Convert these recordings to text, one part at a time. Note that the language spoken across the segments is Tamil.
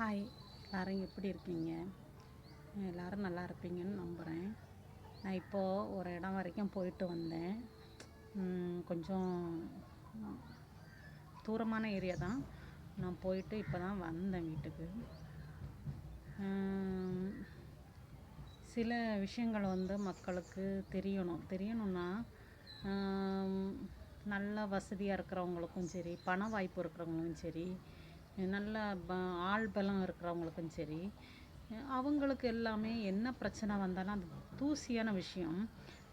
ஹாய், எல்லோரும் எப்படி இருக்கீங்க? எல்லோரும் நல்லா இருப்பீங்கன்னு நம்புகிறேன். நான் இப்போது ஒரு இடம் வரைக்கும் போயிட்டு வந்தேன். கொஞ்சம் தூரமான ஏரியா தான். நான் போயிட்டு இப்போ தான் வந்தேன் வீட்டுக்கு. சில விஷயங்கள் மக்களுக்கு தெரியணும்னா நல்ல வசதியாக இருக்கிறவங்களுக்கும் சரி, பண வாய்ப்பு இருக்கிறவங்களுக்கும் சரி, நல்ல ஆள் பலம் இருக்கிறவங்களுக்கும் சரி, அவங்களுக்கு எல்லாமே என்ன பிரச்சனை வந்தாலும் அது தூசியான விஷயம்.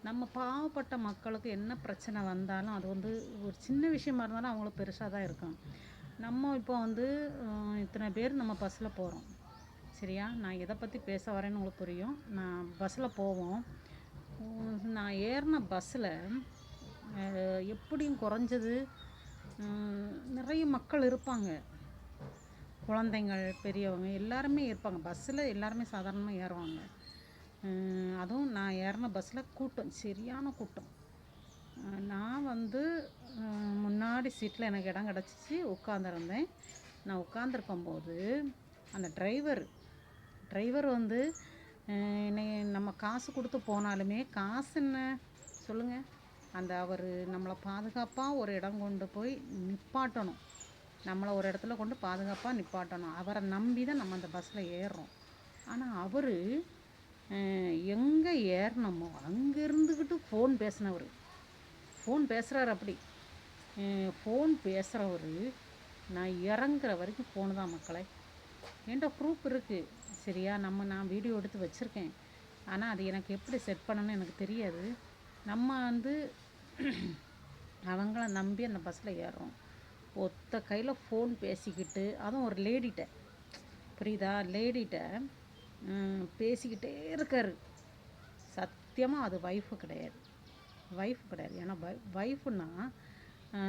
நம்ம பாவப்பட்ட மக்களுக்கு என்ன பிரச்சனை வந்தாலும் அது ஒரு சின்ன விஷயமா இருந்தாலும் அவங்களுக்கு பெருசாக தான் இருக்கும். நம்ம இப்போ இத்தனை பேர் நம்ம பஸ்ஸில் போகிறோம், சரியா? நான் எதை பற்றி பேச வரேன்னு உங்களுக்கு புரியும். நான் பஸ்ஸில் போவோம். நான் ஏறின பஸ்ஸில் எப்படியும் குறைஞ்சது நிறைய மக்கள் இருப்பாங்க. குழந்தைங்கள், பெரியவங்க எல்லாருமே இருப்பாங்க. பஸ்ஸில் எல்லாருமே சாதாரணமாக ஏறுவாங்க. அதுவும் நான் ஏறின பஸ்ஸில் கூட்டம், சரியான கூட்டம். நான் முன்னாடி சீட்டில் எனக்கு இடம் கிடச்சிச்சு, உட்காந்துருந்தேன். நான் உட்காந்துருக்கும்போது அந்த டிரைவர் என்னை நம்ம காசு கொடுத்து போனாலுமே காசு என்ன சொல்லுங்கள், அவர் நம்மளை பாதுகாப்பாக ஒரு இடம் கொண்டு போய் நிப்பாட்டணும். நம்மளை ஒரு இடத்துல கொண்டு பாதுகாப்பாக நிப்பாட்டணும். அவரை நம்பி தான் நம்ம அந்த பஸ்ஸில் ஏறுறோம். ஆனால் அவர் எங்கே ஏறினமோ அங்கே இருந்துக்கிட்டு ஃபோன் பேசுகிறார். அப்படி ஃபோன் பேசுகிறவர் நான் இறங்குற வரைக்கும் ஃபோனு தான் மக்களே. என்கிட்ட ப்ரூஃப் இருக்குது, சரியா? நான் வீடியோ எடுத்து வச்சுருக்கேன். ஆனால் அது எனக்கு எப்படி செட் பண்ணணும்னு எனக்கு தெரியாது. நம்ம அவங்கள நம்பி அந்த பஸ்ஸில் ஏறுறோம். ஒத்த கையில் ஃபோன் பேசிக்கிட்டு, அதுவும் ஒரு லேடிகிட்ட, புரியுதா? லேடிகிட்ட பேசிக்கிட்டே இருக்கார். சத்தியமாக அது ஒய்ஃபு கிடையாது. ஏன்னா ஒய்ஃபுன்னா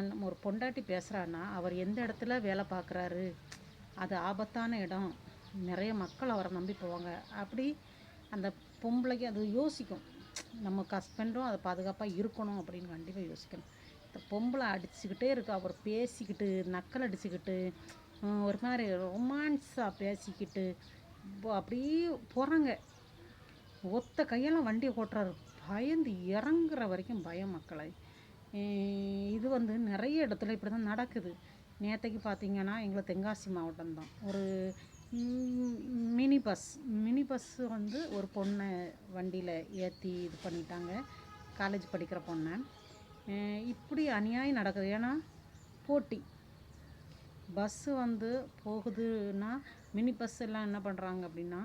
நம்ம ஒரு பொண்டாட்டி பேசுகிறான்னா அவர் எந்த இடத்துல வேலை பார்க்குறாரு, அது ஆபத்தான இடம், நிறைய மக்கள் அவரை நம்பி போவாங்க. அப்படி அந்த பொம்பளைக்கு அது யோசிக்கும். நம்ம ஹஸ்பண்டும் அதை பாதுகாப்பாக இருக்கணும் அப்படின்னு கண்டிப்பாக யோசிக்கணும். இந்த பொம்பளை அடிச்சுக்கிட்டே இருக்கா, அவர் பேசிக்கிட்டு நக்கல் அடிச்சுக்கிட்டு ஒரு மாதிரி ரொமான்ஸாக பேசிக்கிட்டு அப்படியே போகிறாங்க. ஒத்த கையெல்லாம் வண்டியை ஓட்டுறாரு. பயந்து இறங்குற வரைக்கும் பயம் மக்களை. இது நிறைய இடத்துல இப்படி தான் நடக்குது. நேற்றைக்கு பார்த்திங்கன்னா எங்களை தென்காசி மாவட்டம் தான், ஒரு மினி பஸ் ஒரு பொண்ணை வண்டியில் ஏற்றி இது பண்ணிட்டாங்க, காலேஜ் படிக்கிற பொண்ணை. இப்படி அநியாயம் நடக்குது. ஏன்னா போட்டி பஸ்ஸு போகுதுன்னா மினி பஸ் எல்லாம் என்ன பண்ணுறாங்க அப்படின்னா,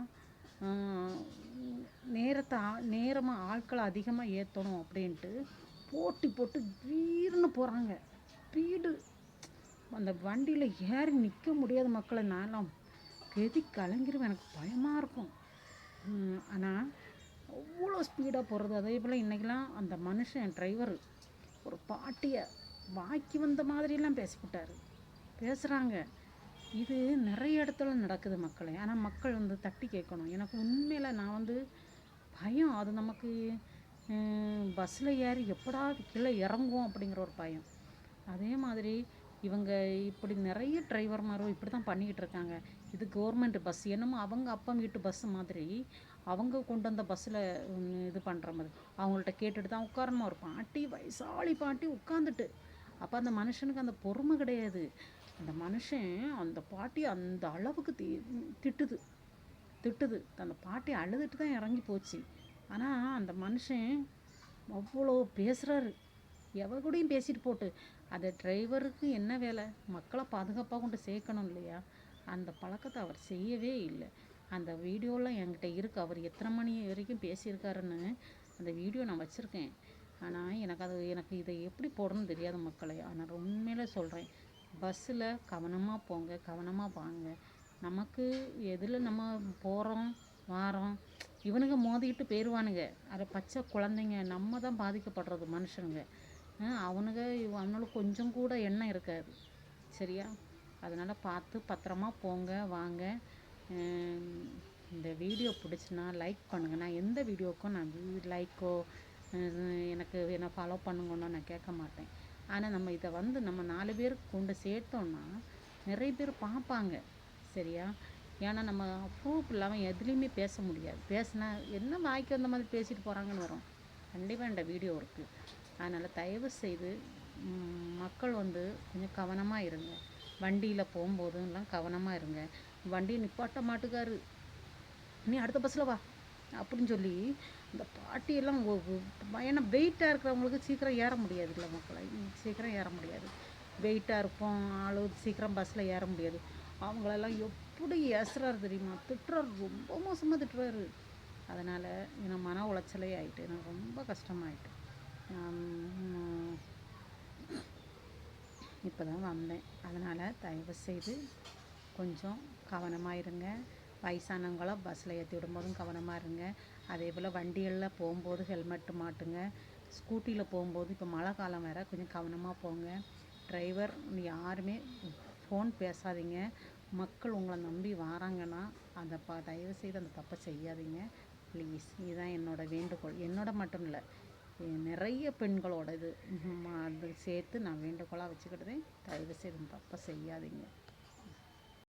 நேரமாக ஆட்களை அதிகமாக ஏற்றணும் அப்படின்ட்டு போட்டி போட்டு வீர்னு போகிறாங்க. ஸ்பீடு அந்த வண்டியில் ஏறி நிற்க முடியாத மக்களை நான்லாம் கெதி கலங்கிருவேன். எனக்கு பயமாக இருக்கும். ஆனால் அவ்வளோ ஸ்பீடாக போகிறது. அதே போல் இன்றைக்கெலாம் அந்த மனுஷன் டிரைவர் ஒரு பாட்டியை வாக்கி வந்த மாதிரியெல்லாம் பேசுகிறாங்க. இது நிறைய இடத்துல நடக்குது மக்களே. ஆனால் மக்கள் தட்டி கேட்கணும். எனக்கு உண்மையில் நான் பயம். அது நமக்கு பஸ்ஸில் ஏறி எப்படா கீழே இறங்குவோம் அப்படிங்கிற ஒரு பயம். அதே மாதிரி இவங்க இப்படி நிறைய டிரைவர்மாரும் இப்படி தான் பண்ணிக்கிட்டு இருக்காங்க. இது கவர்மெண்ட் பஸ், என்னமோ அவங்க அப்பா வீட்டு பஸ்ஸு மாதிரி அவங்க கொண்டு வந்த பஸ்ஸில் இது பண்ணுற மாதிரி அவங்கள்ட்ட கேட்டுட்டு தான் உட்காரணும். ஒரு பாட்டி, வயசாளி பாட்டி உட்காந்துட்டு, அப்போ அந்த மனுஷனுக்கு அந்த பொறுமை கிடையாது. அந்த மனுஷன் அந்த பாட்டி அந்த அளவுக்கு திட்டுது. அந்த பாட்டி அழுதுட்டு தான் இறங்கி போச்சு. ஆனால் அந்த மனுஷன் அவ்வளோ பேசுகிறாரு. கூடயும் பேசிட்டு போட்டு, அந்த டிரைவருக்கு என்ன வேலை? மக்களை பாதுகாப்பாக கொண்டு சேர்க்கணும் இல்லையா? அந்த பழக்கத்தை அவர் செய்யவே இல்லை. அந்த வீடியோலாம் என்கிட்ட இருக்குது. அவர் எத்தனை மணி வரைக்கும் பேசியிருக்காருன்னு அந்த வீடியோ நான் வச்சுருக்கேன். ஆனால் எனக்கு இதை எப்படி போடணும்னு தெரியாத மக்களை. ஆனால் உண்மையில சொல்கிறேன், பஸ்ஸில் கவனமாக போங்க, கவனமாக வாங்க. நமக்கு எதில் நம்ம போகிறோம் வாரோம், இவனுங்க மோதிக்கிட்டு போயிடுவானுங்க. அதை பச்சை குழந்தைங்க, நம்ம தான் பாதிக்கப்படுறது மனுஷனுங்க. அவனுக்கு கொஞ்சம் கூட எண்ணம் இருக்காது, சரியா? அதனால் பார்த்து பத்திரமா போங்க வாங்க. இந்த வீடியோ பிடிச்சினா லைக் பண்ணுங்கள். நான் எந்த வீடியோக்கும் நான் லைக்கோ எனக்கு என்னை ஃபாலோ பண்ணுங்கன்னு நான் கேட்க மாட்டேன். ஆனால் நம்ம இதை நம்ம 4 பேருக்கு கொண்டு சேர்த்தோன்னா நிறைய பேர் பார்ப்பாங்க, சரியா? ஏன்னா நம்ம ப்ரூஃப் இல்லாமல் எதுலேயுமே பேச முடியாது. பேசினா என்ன வாய்க்கு வந்த மாதிரி பேசிட்டு போகிறாங்கன்னு வரும். கண்டிப்பாக இந்த வீடியோ இருக்குது. அதனால் தயவு செய்து மக்கள் வந்து கொஞ்சம் கவனமாக இருங்க. வண்டியில் போகும்போதுலாம் கவனமாக இருங்க. வண்டியை நிப்பாட்ட மாட்டுக்காரு, நீ அடுத்த பஸ்ஸில் வா அப்படின்னு சொல்லி இந்த பாட்டியெல்லாம் ஏன்னா வெயிட்டாக இருக்கிறவங்களுக்கு சீக்கிரம் ஏற முடியாது இல்லை மக்களை, சீக்கிரம் ஏற முடியாது. வெயிட்டாக இருப்போம் ஆளு, சீக்கிரம் பஸ்ஸில் ஏற முடியாது. அவங்களெல்லாம் எப்படி ஏசுறாரு தெரியுமா? திட்டுறாரு, ரொம்ப மோசமாக திட்டுறாரு. அதனால் எனக்கு மன உளைச்சலே ஆகிட்டு, எனக்கு ரொம்ப கஷ்டமாயிட்டு. இப்போ தான் வந்தேன். அதனால் தயவு செய்து கொஞ்சம் கவனமாக இருங்க. வயசானவங்கள பஸ்ஸில் ஏற்றி விடும்போதும் கவனமாக இருங்க. அதே போல் வண்டிகளில் போகும்போது ஹெல்மெட்டு மாட்டுங்க. ஸ்கூட்டியில் போகும்போது இப்போ மழை காலம் வேறு, கொஞ்சம் கவனமாக போங்க. டிரைவர் யாருமே ஃபோன் பேசாதீங்க. மக்கள் உங்களை நம்பி வராங்கன்னா அந்த தயவு செய்து அந்த தப்பை செய்யாதீங்க ப்ளீஸ். இதுதான் என்னோடய வேண்டுகோள். என்னோட மட்டும் இல்லை, நிறைய பெண்களோட இது அது சேர்த்து நான் வேண்டுகோளாக வச்சுக்கிட்டதே, தயவு செய்து இந்த தப்பை செய்யாதீங்க.